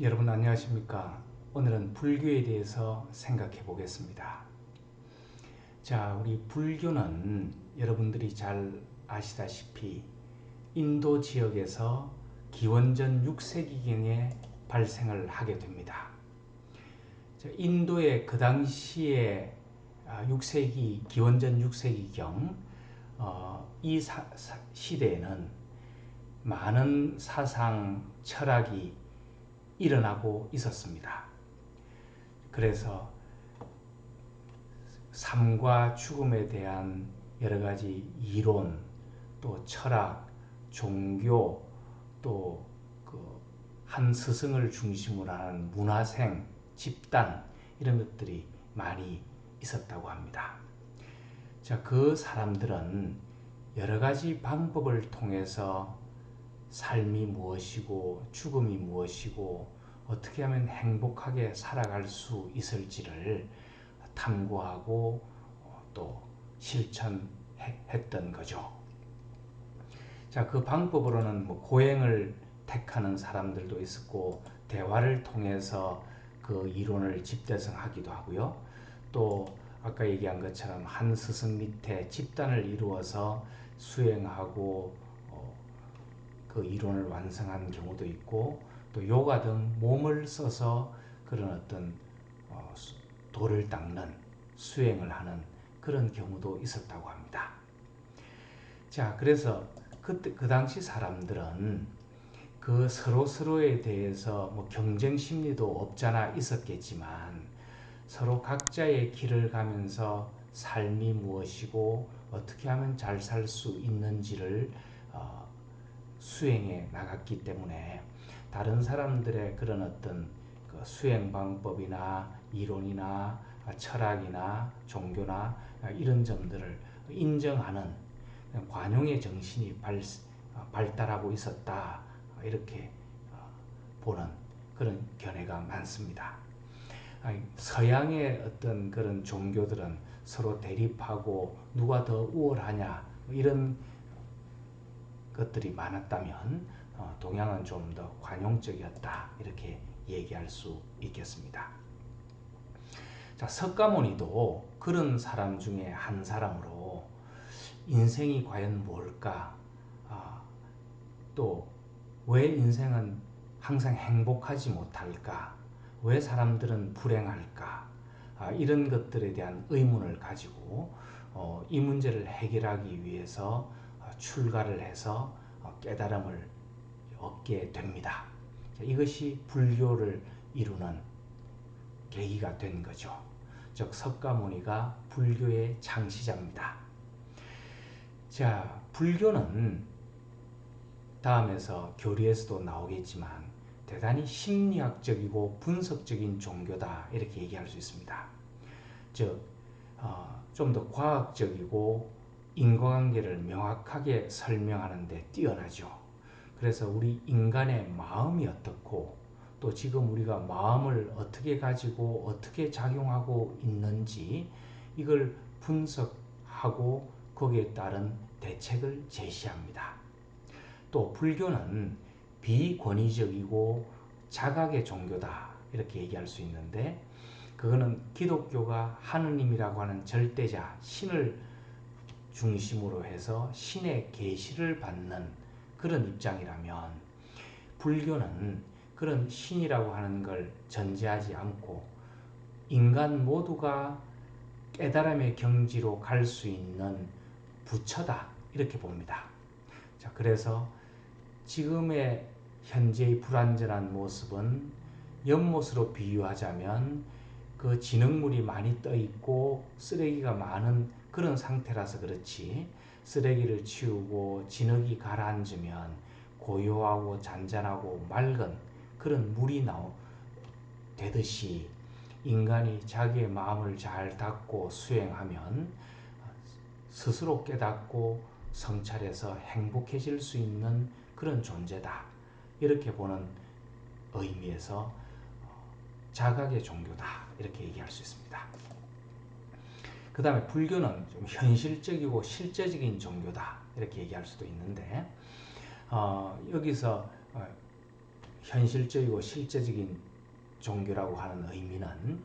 여러분 안녕하십니까? 오늘은 불교에 대해서 생각해 보겠습니다. 자, 우리 불교는 여러분들이 잘 아시다시피 인도 지역에서 기원전 6세기경에 발생을 하게 됩니다. 자, 인도의 그 당시에 6세기, 기원전 6세기경 이 시대에는 많은 사상, 철학이 일어나고 있었습니다. 그래서 삶과 죽음에 대한 여러 가지 이론, 또 철학, 종교, 또 한 스승을 중심으로 하는 문화생, 집단 이런 것들이 많이 있었다고 합니다. 자, 그 사람들은 여러 가지 방법을 통해서 삶이 무엇이고 죽음이 무엇이고 어떻게 하면 행복하게 살아갈 수 있을지를 탐구하고 또 실천했던 거죠. 자, 그 방법으로는 고행을 택하는 사람들도 있었고 대화를 통해서 그 이론을 집대성하기도 하고요. 또 아까 얘기한 것처럼 한 스승 밑에 집단을 이루어서 수행하고 그 이론을 완성한 경우도 있고 또 요가 등 몸을 써서 그런 어떤 도를 닦는 수행을 하는 그런 경우도 있었다고 합니다. 자, 그래서 그 당시 사람들은 그 서로에 대해서 경쟁 심리도 없잖아 있었겠지만 서로 각자의 길을 가면서 삶이 무엇이고 어떻게 하면 잘 살 수 있는지를 수행해 나갔기 때문에 다른 사람들의 그런 어떤 그 수행 방법이나 이론이나 철학이나 종교나 이런 점들을 인정하는 관용의 정신이 발달하고 있었다 이렇게 보는 그런 견해가 많습니다. 서양의 어떤 그런 종교들은 서로 대립하고 누가 더 우월하냐 이런 것들이 많았다면 동양은 좀 더 관용적이었다 이렇게 얘기할 수 있겠습니다. 자, 석가모니도 그런 사람 중에 한 사람으로 인생이 과연 뭘까? 또 왜 인생은 항상 행복하지 못할까? 왜 사람들은 불행할까? 이런 것들에 대한 의문을 가지고 이 문제를 해결하기 위해서 출가를 해서 깨달음을 얻게 됩니다. 이것이 불교를 이루는 계기가 된 거죠. 즉 석가모니가 불교의 창시자입니다. 자, 불교는 다음에서 교리에서도 나오겠지만 대단히 심리학적이고 분석적인 종교다 이렇게 얘기할 수 있습니다. 즉 좀 더 과학적이고 인과관계를 명확하게 설명하는 데 뛰어나죠. 그래서 우리 인간의 마음이 어떻고 또 지금 우리가 마음을 어떻게 가지고 어떻게 작용하고 있는지 이걸 분석하고 거기에 따른 대책을 제시합니다. 또 불교는 비권위적이고 자각의 종교다 이렇게 얘기할 수 있는데 그거는 기독교가 하느님이라고 하는 절대자 신을 중심으로 해서 신의 계시를 받는 그런 입장이라면 불교는 그런 신이라고 하는 걸 전제하지 않고 인간 모두가 깨달음의 경지로 갈 수 있는 부처다 이렇게 봅니다. 자, 그래서 지금의 현재의 불완전한 모습은 연못으로 비유하자면 그 진흙물이 많이 떠 있고 쓰레기가 많은 그런 상태라서 그렇지 쓰레기를 치우고 진흙이 가라앉으면 고요하고 잔잔하고 맑은 그런 물이 되듯이 인간이 자기의 마음을 잘 닫고 수행하면 스스로 깨닫고 성찰해서 행복해질 수 있는 그런 존재다. 이렇게 보는 의미에서 자각의 종교다. 이렇게 얘기할 수 있습니다. 그 다음에 불교는 좀 현실적이고 실제적인 종교다. 이렇게 얘기할 수도 있는데 여기서 현실적이고 실제적인 종교라고 하는 의미는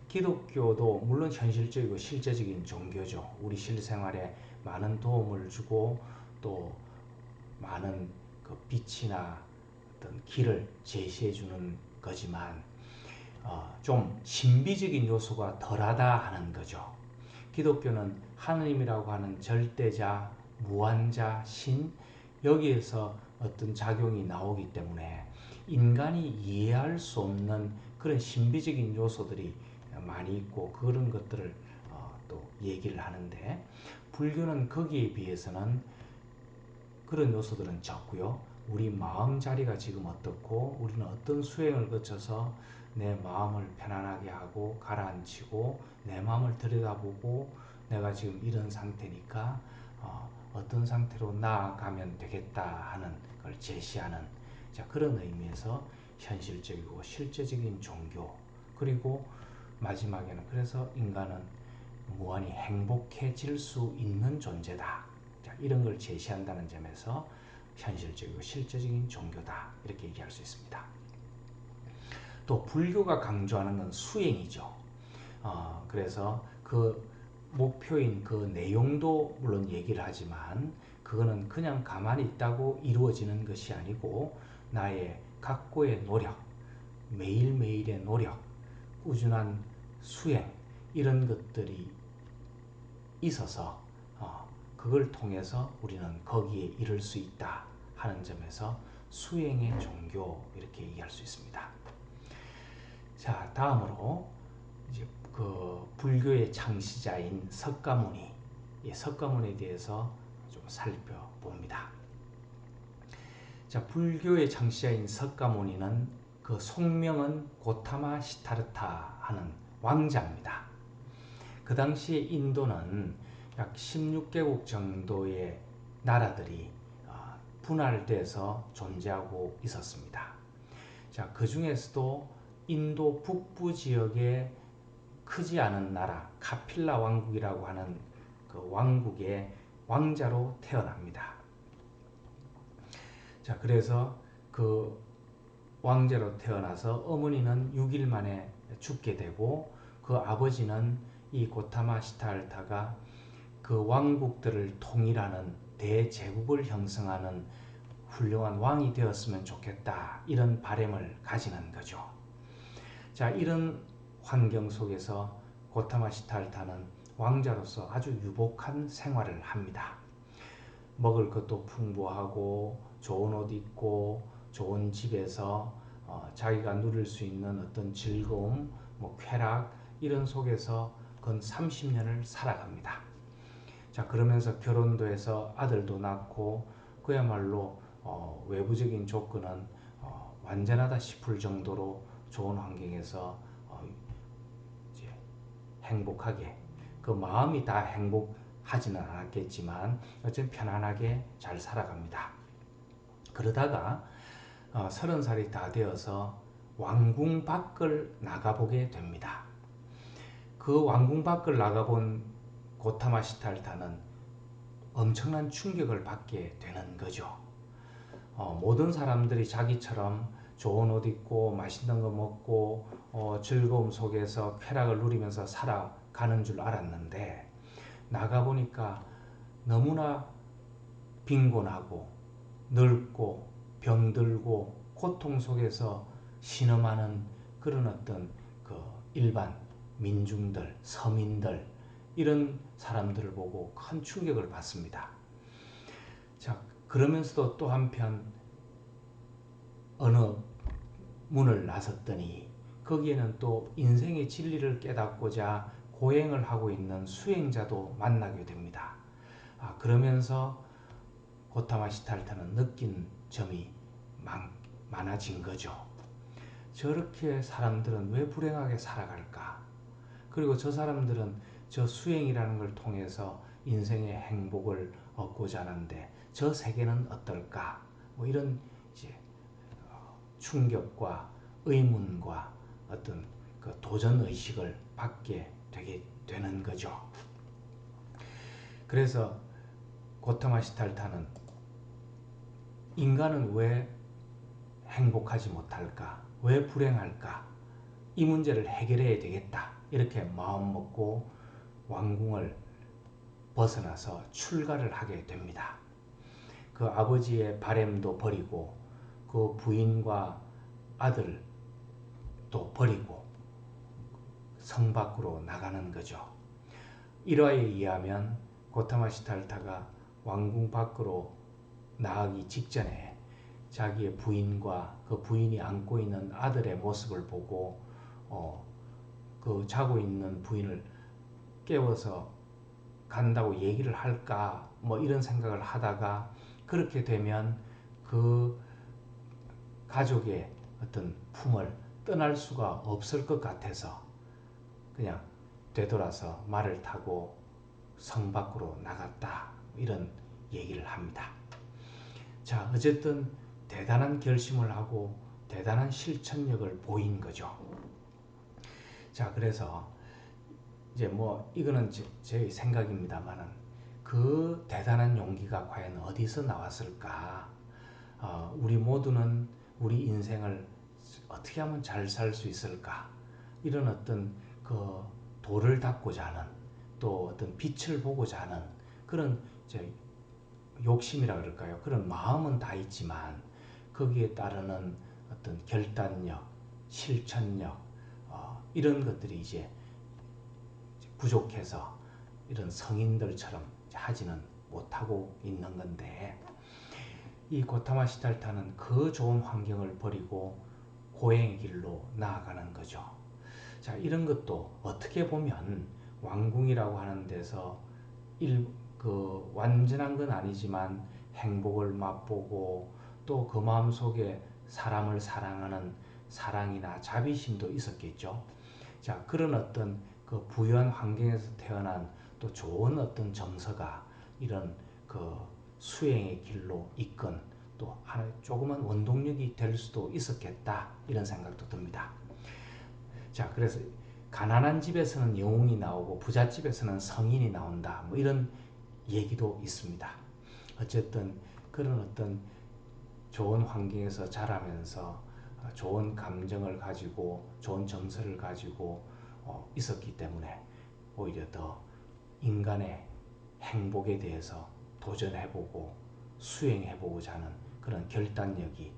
기독교도 물론 현실적이고 실제적인 종교죠. 우리 실생활에 많은 도움을 주고 또 많은 그 빛이나 어떤 길을 제시해 주는 거지만 좀 신비적인 요소가 덜하다 하는 거죠. 기독교는 하느님이라고 하는 절대자, 무한자, 신 여기에서 어떤 작용이 나오기 때문에 인간이 이해할 수 없는 그런 신비적인 요소들이 많이 있고 그런 것들을 또 얘기를 하는데 불교는 거기에 비해서는 그런 요소들은 적고요. 우리 마음자리가 지금 어떻고 우리는 어떤 수행을 거쳐서 내 마음을 편안하게 하고 가라앉히고 내 마음을 들여다보고 내가 지금 이런 상태니까 어떤 상태로 나아가면 되겠다 하는 걸 제시하는 그런 의미에서 현실적이고 실제적인 종교 그리고 마지막에는 그래서 인간은 무한히 행복해질 수 있는 존재다. 이런 걸 제시한다는 점에서 현실적이고 실제적인 종교다. 이렇게 얘기할 수 있습니다. 또 불교가 강조하는 건 수행이죠. 그래서 그 목표인 그 내용도 물론 얘기를 하지만 그거는 그냥 가만히 있다고 이루어지는 것이 아니고 나의 각고의 노력, 매일매일의 노력, 꾸준한 수행 이런 것들이 있어서 그걸 통해서 우리는 거기에 이를 수 있다 하는 점에서 수행의 종교 이렇게 얘기할 수 있습니다. 자, 다음으로 이제 그 불교의 창시자인 석가모니, 이 석가모니에 대해서 좀 살펴봅니다. 자, 불교의 창시자인 석가모니는 그 속명은 고타마 시타르타 하는 왕자입니다. 그 당시에 인도는 약 16개국 정도의 나라들이 분할돼서 존재하고 있었습니다. 자, 그 중에서도 인도 북부 지역에 크지 않은 나라 카필라 왕국이라고 하는 그 왕국의 왕자로 태어납니다. 자, 그래서 그 왕자로 태어나서 어머니는 6일 만에 죽게 되고 그 아버지는 이 고타마 시타르타가 그 왕국들을 통일하는 대제국을 형성하는 훌륭한 왕이 되었으면 좋겠다 이런 바람을 가지는 거죠. 자, 이런 환경 속에서 고타마 시타르타는 왕자로서 아주 유복한 생활을 합니다. 먹을 것도 풍부하고 좋은 옷 입고 좋은 집에서 자기가 누릴 수 있는 어떤 즐거움, 쾌락 이런 속에서 건 30년을 살아갑니다. 자, 그러면서 결혼도 해서 아들도 낳고 그야말로 외부적인 조건은 완전하다 싶을 정도로 좋은 환경에서 이제 행복하게 그 마음이 다 행복하지는 않았겠지만 어쨌든 편안하게 잘 살아갑니다. 그러다가 30살이 다 되어서 왕궁 밖을 나가보게 됩니다. 그 왕궁 밖을 나가본 고타마 시타르타는 엄청난 충격을 받게 되는 거죠. 모든 사람들이 자기처럼 좋은 옷 입고 맛있는 거 먹고 즐거움 속에서 쾌락을 누리면서 살아가는 줄 알았는데 나가보니까 너무나 빈곤하고 늙고 병들고 고통 속에서 신음하는 그런 어떤 그 일반 민중들, 서민들 이런 사람들을 보고 큰 충격을 받습니다. 자, 그러면서도 또 한편 어느 문을 나섰더니 거기에는 또 인생의 진리를 깨닫고자 고행을 하고 있는 수행자도 만나게 됩니다. 그러면서 고타마 시타르타는 느낀 점이 많아진 거죠. 저렇게 사람들은 왜 불행하게 살아갈까? 그리고 저 사람들은 저 수행이라는 걸 통해서 인생의 행복을 얻고자 하는데 저 세계는 어떨까? 이런 이제 충격과 의문과 어떤 그 도전 의식을 받게 되게 되는 거죠. 그래서 고타마 시타르타는 인간은 왜 행복하지 못할까? 왜 불행할까? 이 문제를 해결해야 되겠다. 이렇게 마음먹고 왕궁을 벗어나서 출가를 하게 됩니다. 그 아버지의 바램도 버리고 그 부인과 아들도 버리고 성 밖으로 나가는 거죠. 일화에 의하면 고타마 시달타가 왕궁 밖으로 나가기 직전에 자기의 부인과 그 부인이 안고 있는 아들의 모습을 보고 그 자고 있는 부인을 깨워서 간다고 얘기를 할까 뭐 이런 생각을 하다가 그렇게 되면 그 가족의 어떤 품을 떠날 수가 없을 것 같아서 그냥 되돌아서 말을 타고 성 밖으로 나갔다 이런 얘기를 합니다. 자, 어쨌든 대단한 결심을 하고 대단한 실천력을 보인 거죠. 자, 그래서 이제 뭐 이거는 제 생각입니다만은 그 대단한 용기가 과연 어디서 나왔을까? 우리 모두는 우리 인생을 어떻게 하면 잘 살 수 있을까? 이런 어떤 그 도를 닦고자 하는 또 어떤 빛을 보고자 하는 그런 이제 욕심이라 그럴까요? 그런 마음은 다 있지만 거기에 따르는 어떤 결단력, 실천력 이런 것들이 이제 부족해서 이런 성인들처럼 하지는 못하고 있는 건데 이 고타마 시달타는 그 좋은 환경을 버리고 고행의 길로 나아가는 거죠. 자, 이런 것도 어떻게 보면 왕궁이라고 하는 데서 완전한 건 아니지만 행복을 맛보고 또 그 마음속에 사람을 사랑하는 사랑이나 자비심도 있었겠죠. 자, 그런 어떤 그 부유한 환경에서 태어난 또 좋은 어떤 정서가 이런 그 수행의 길로 이끈 또 하나의 조그만 원동력이 될 수도 있었겠다 이런 생각도 듭니다. 자, 그래서 가난한 집에서는 영웅이 나오고 부잣집에서는 성인이 나온다 뭐 이런 얘기도 있습니다. 어쨌든 그런 어떤 좋은 환경에서 자라면서 좋은 감정을 가지고 좋은 정서를 가지고 있었기 때문에 오히려 더 인간의 행복에 대해서 도전해보고 수행해보고자 하는 그런 결단력이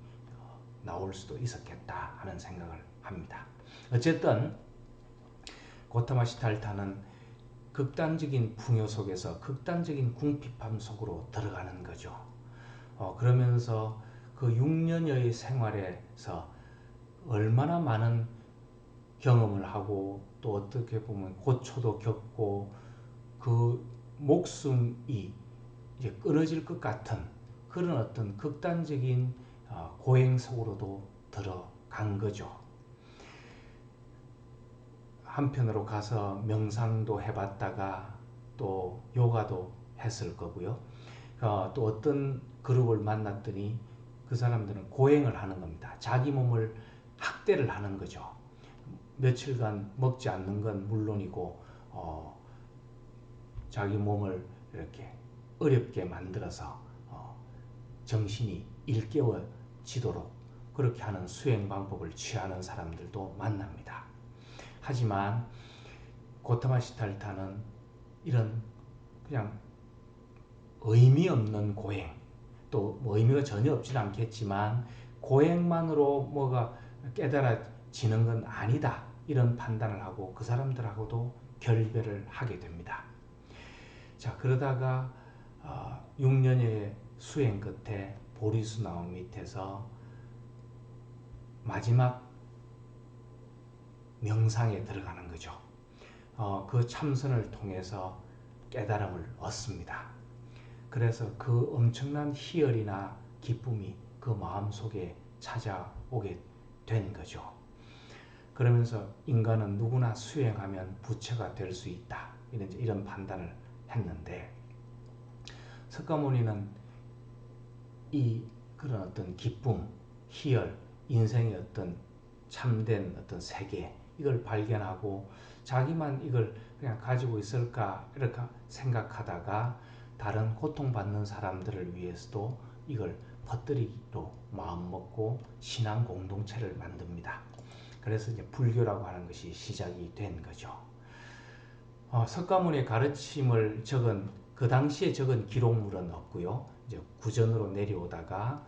나올 수도 있었겠다 하는 생각을 합니다. 어쨌든 고타마 시달타는 극단적인 풍요 속에서 극단적인 궁핍함 속으로 들어가는 거죠. 그러면서 그 6년여의 생활에서 얼마나 많은 경험을 하고 또 어떻게 보면 고초도 겪고 그 목숨이 이제 끊어질 것 같은 그런 어떤 극단적인 고행 속으로도 들어간 거죠. 한편으로 가서 명상도 해봤다가 또 요가도 했을 거고요. 또 어떤 그룹을 만났더니 그 사람들은 고행을 하는 겁니다. 자기 몸을 학대를 하는 거죠. 며칠간 먹지 않는 건 물론이고 자기 몸을 이렇게 어렵게 만들어서 정신이 일깨워지도록 그렇게 하는 수행 방법을 취하는 사람들도 만납니다. 하지만 고타마 시달타는 이런 그냥 의미 없는 고행 또뭐 의미가 전혀 없지는 않겠지만 고행만으로 뭐가 깨달아지는 건 아니다 이런 판단을 하고 그 사람들하고도 결별을 하게 됩니다. 자, 그러다가 6년의 수행 끝에 보리수 나무 밑에서 마지막 명상에 들어가는 거죠. 그 참선을 통해서 깨달음을 얻습니다. 그래서 그 엄청난 희열이나 기쁨이 그 마음속에 찾아오게 된 거죠. 그러면서 인간은 누구나 수행하면 부처가 될 수 있다. 이런 판단을 했는데 석가모니는 이 그런 어떤 기쁨, 희열, 인생의 어떤 참된 어떤 세계 이걸 발견하고 자기만 이걸 그냥 가지고 있을까 이렇게 생각하다가 다른 고통받는 사람들을 위해서도 이걸 퍼뜨리기로 마음먹고 신앙 공동체를 만듭니다. 그래서 이제 불교라고 하는 것이 시작이 된 거죠. 석가모니의 가르침을 적은 그 당시에 적은 기록물은 없고요. 이제 구전으로 내려오다가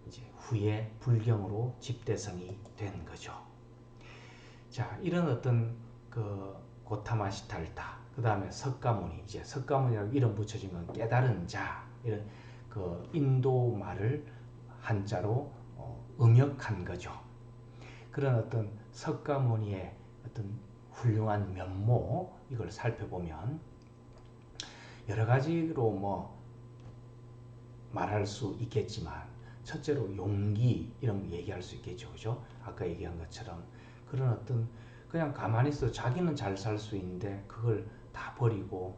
이제 후에 불경으로 집대성이 된 거죠. 자, 이런 어떤 그 고타마 시탈타, 그 다음에 석가모니, 이제 석가모니라고 이름 붙여진 건 깨달은 자, 이런 그 인도 말을 한자로 음역한 거죠. 그런 어떤 석가모니의 어떤 훌륭한 면모, 이걸 살펴보면 여러 가지로 뭐 말할 수 있겠지만, 첫째로 용기 이런 거 얘기할 수 있겠죠, 그죠? 아까 얘기한 것처럼 그런 어떤 그냥 가만히 있어 자기는 잘 살 수 있는데 그걸 다 버리고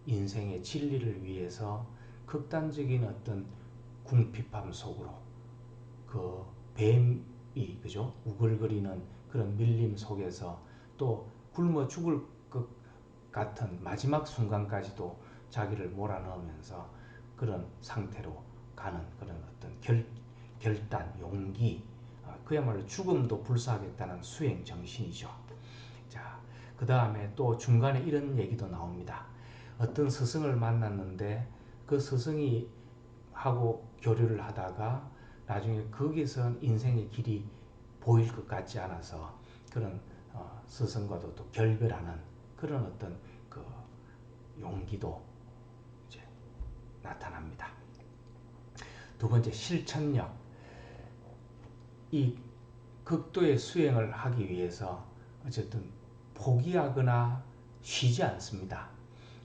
인생의 진리를 위해서 극단적인 어떤 궁핍함 속으로 그 뱀이 그죠? 우글거리는 그런 밀림 속에서 또 굶어 죽을 것 같은 마지막 순간까지도 자기를 몰아넣으면서 그런 상태로 가는 그런 어떤 결단, 용기, 그야말로 죽음도 불사하겠다는 수행 정신이죠. 자, 그 다음에 또 중간에 이런 얘기도 나옵니다. 어떤 스승을 만났는데 그 스승이 하고 교류를 하다가 나중에 거기서 인생의 길이 보일 것 같지 않아서 그런 스승과도 또 결별하는 그런 어떤 그 용기도 이제 나타납니다. 두 번째, 실천력. 이 극도의 수행을 하기 위해서 어쨌든 포기하거나 쉬지 않습니다.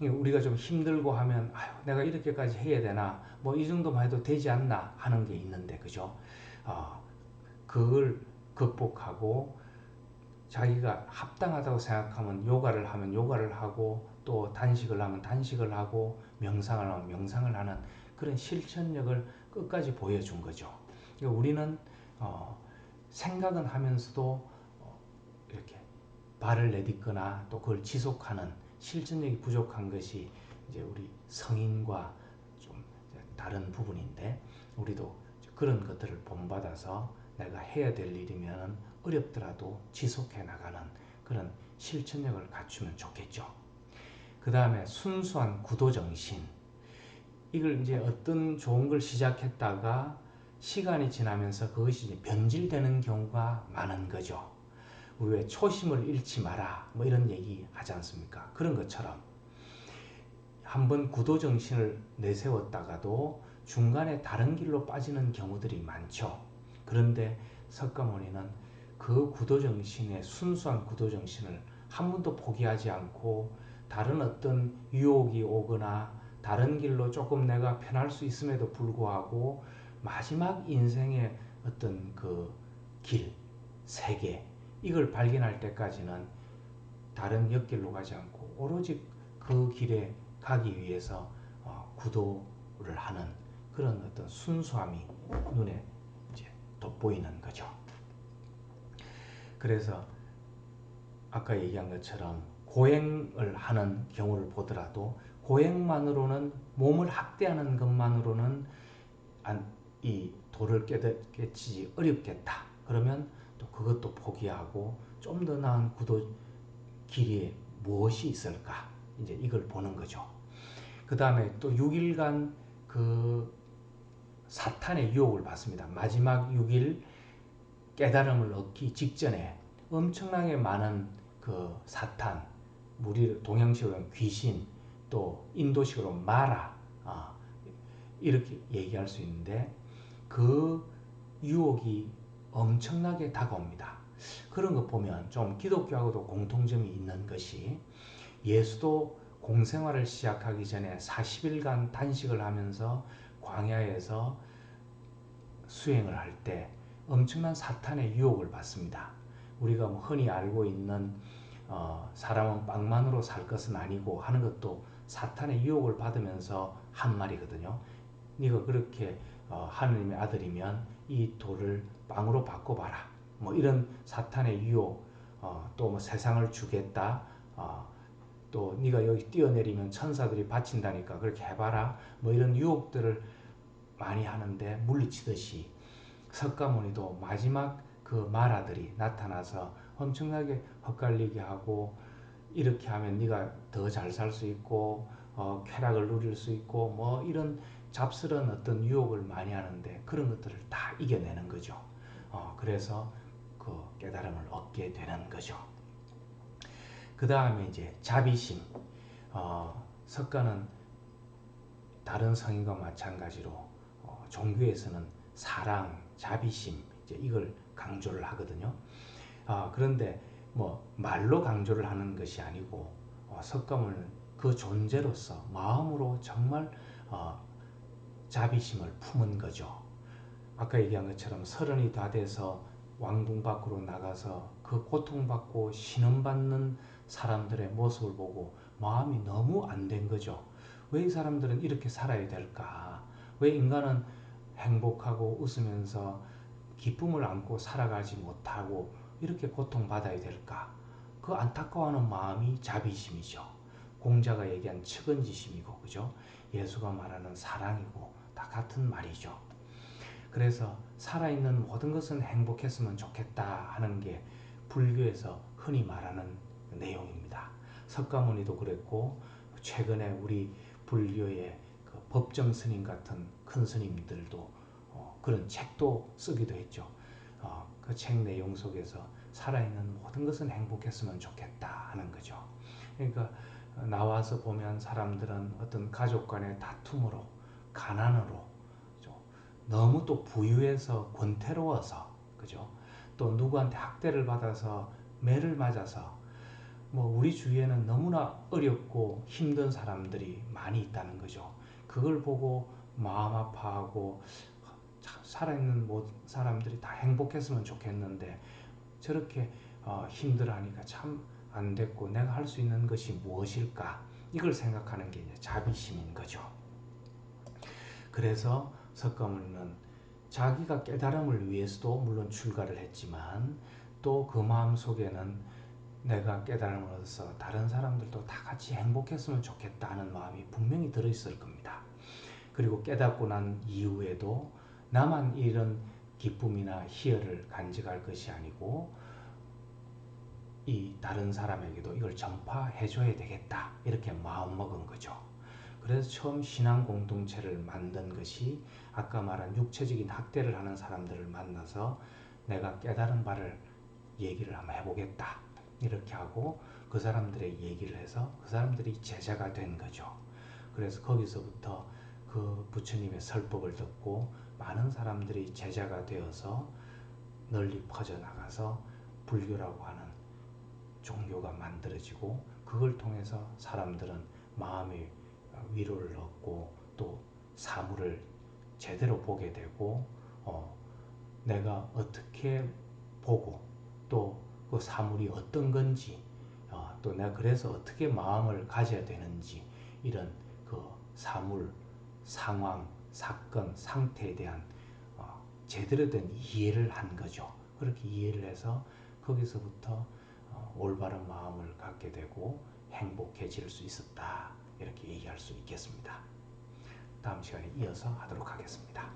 우리가 좀 힘들고 하면 아유, 내가 이렇게까지 해야 되나, 뭐 이 정도만 해도 되지 않나 하는 게 있는데, 그죠? 그걸 극복하고 자기가 합당하다고 생각하면 요가를 하면 요가를 하고, 또 단식을 하면 단식을 하고, 명상을 하면 명상을 하는 그런 실천력을 끝까지 보여준 거죠. 그러니까 우리는 생각은 하면서도 이렇게 발을 내딛거나 또 그걸 지속하는 실천력이 부족한 것이 이제 우리 성인과 좀 다른 부분인데, 우리도 그런 것들을 본받아서 내가 해야 될 일이면 어렵더라도 지속해 나가는 그런 실천력을 갖추면 좋겠죠. 그 다음에 순수한 구도정신. 이걸 이제 어떤 좋은 걸 시작했다가 시간이 지나면서 그것이 이제 변질되는 경우가 많은 거죠. 왜 초심을 잃지 마라 뭐 이런 얘기 하지 않습니까? 그런 것처럼 한번 구도정신을 내세웠다가도 중간에 다른 길로 빠지는 경우들이 많죠. 그런데 석가모니는 그 구도정신의 순수한 구도정신을 한 번도 포기하지 않고 다른 어떤 유혹이 오거나 다른 길로 조금 내가 편할 수 있음에도 불구하고 마지막 인생의 어떤 그 길, 세계, 이걸 발견할 때까지는 다른 옆길로 가지 않고 오로지 그 길에 가기 위해서 구도를 하는 그런 어떤 순수함이 눈에 이제 돋보이는 거죠. 그래서 아까 얘기한 것처럼 고행을 하는 경우를 보더라도 고행만으로는, 몸을 학대하는 것만으로는 이 도를 깨치지 어렵겠다. 그러면 또 그것도 포기하고 좀 더 나은 구도 길이에 무엇이 있을까? 이제 이걸 보는 거죠. 그 다음에 또 6일간 그 사탄의 유혹을 받습니다. 마지막 6일 깨달음을 얻기 직전에 엄청나게 많은 그 사탄, 우리 동양식으로 귀신, 또 인도식으로 마라, 이렇게 얘기할 수 있는데 그 유혹이 엄청나게 다가옵니다. 그런 거 보면 좀 기독교하고도 공통점이 있는 것이, 예수도 공생활을 시작하기 전에 40일간 단식을 하면서 광야에서 수행을 할 때 엄청난 사탄의 유혹을 받습니다. 우리가 뭐 흔히 알고 있는 사람은 빵만으로 살 것은 아니고 하는 것도 사탄의 유혹을 받으면서 한 말이거든요. 네가 그렇게 하느님의 아들이면 이 돌을 빵으로 바꿔봐라. 뭐 이런 사탄의 유혹, 또 뭐 세상을 주겠다. 또 네가 여기 뛰어내리면 천사들이 바친다니까 그렇게 해봐라. 뭐 이런 유혹들을 많이 하는데 물리치듯이 석가모니도 마지막 그 말아들이 나타나서 엄청나게 헛갈리게 하고, 이렇게 하면 네가 더 잘 살 수 있고 쾌락을 누릴 수 있고 뭐 이런 잡스러운 어떤 유혹을 많이 하는데, 그런 것들을 다 이겨내는 거죠. 그래서 그 깨달음을 얻게 되는 거죠. 그 다음에 이제 자비심. 석가는 다른 성인과 마찬가지로 종교에서는 사랑, 자비심 이제 이걸 강조를 하거든요. 그런데 뭐 말로 강조를 하는 것이 아니고 석가모니는 그 존재로서 마음으로 정말 자비심을 품은 거죠. 아까 얘기한 것처럼 30이 다 돼서 왕궁 밖으로 나가서 그 고통받고 신음받는 사람들의 모습을 보고 마음이 너무 안 된 거죠. 왜 이 사람들은 이렇게 살아야 될까? 왜 인간은 행복하고 웃으면서 기쁨을 안고 살아가지 못하고 이렇게 고통받아야 될까? 그 안타까워하는 마음이 자비심이죠. 공자가 얘기한 측은지심이고, 그죠? 예수가 말하는 사랑이고, 다 같은 말이죠. 그래서 살아있는 모든 것은 행복했으면 좋겠다 하는 게 불교에서 흔히 말하는 내용입니다. 석가모니도 그랬고, 최근에 우리 불교의 그 법정 스님 같은 큰 스님들도 그런 책도 쓰기도 했죠. 그 책 내용 속에서 살아있는 모든 것은 행복했으면 좋겠다 하는 거죠. 그러니까 나와서 보면 사람들은 어떤 가족 간의 다툼으로, 가난으로, 너무 또 부유해서 권태로워서, 그죠? 또 누구한테 학대를 받아서 매를 맞아서, 뭐 우리 주위에는 너무나 어렵고 힘든 사람들이 많이 있다는 거죠. 그걸 보고 마음 아파하고, 살아있는 사람들이 다 행복했으면 좋겠는데 저렇게 힘들어하니까 참 안 됐고, 내가 할 수 있는 것이 무엇일까? 이걸 생각하는 게 이제 자비심인 거죠. 그래서 석가모니는 자기가 깨달음을 위해서도 물론 출가를 했지만, 또 그 마음 속에는 내가 깨달음을 얻어서 다른 사람들도 다 같이 행복했으면 좋겠다 하는 마음이 분명히 들어있을 겁니다. 그리고 깨닫고 난 이후에도 나만 이런 기쁨이나 희열을 간직할 것이 아니고 이 다른 사람에게도 이걸 전파해 줘야 되겠다, 이렇게 마음먹은 거죠. 그래서 처음 신앙 공동체를 만든 것이 아까 말한 육체적인 학대를 하는 사람들을 만나서 내가 깨달은 바를 얘기를 한번 해보겠다, 이렇게 하고 그 사람들의 얘기를 해서 그 사람들이 제자가 된 거죠. 그래서 거기서부터 그 부처님의 설법을 듣고 많은 사람들이 제자가 되어서 널리 퍼져나가서 불교라고 하는 종교가 만들어지고, 그걸 통해서 사람들은 마음의 위로를 얻고 또 사물을 제대로 보게 되고, 내가 어떻게 보고 또 그 사물이 어떤 건지, 또 내가 그래서 어떻게 마음을 가져야 되는지, 이런 그 사물, 상황, 사건, 상태에 대한 제대로 된 이해를 한 거죠. 그렇게 이해를 해서 거기서부터 올바른 마음을 갖게 되고 행복해질 수 있었다, 이렇게 얘기할 수 있겠습니다. 다음 시간에 이어서 하도록 하겠습니다.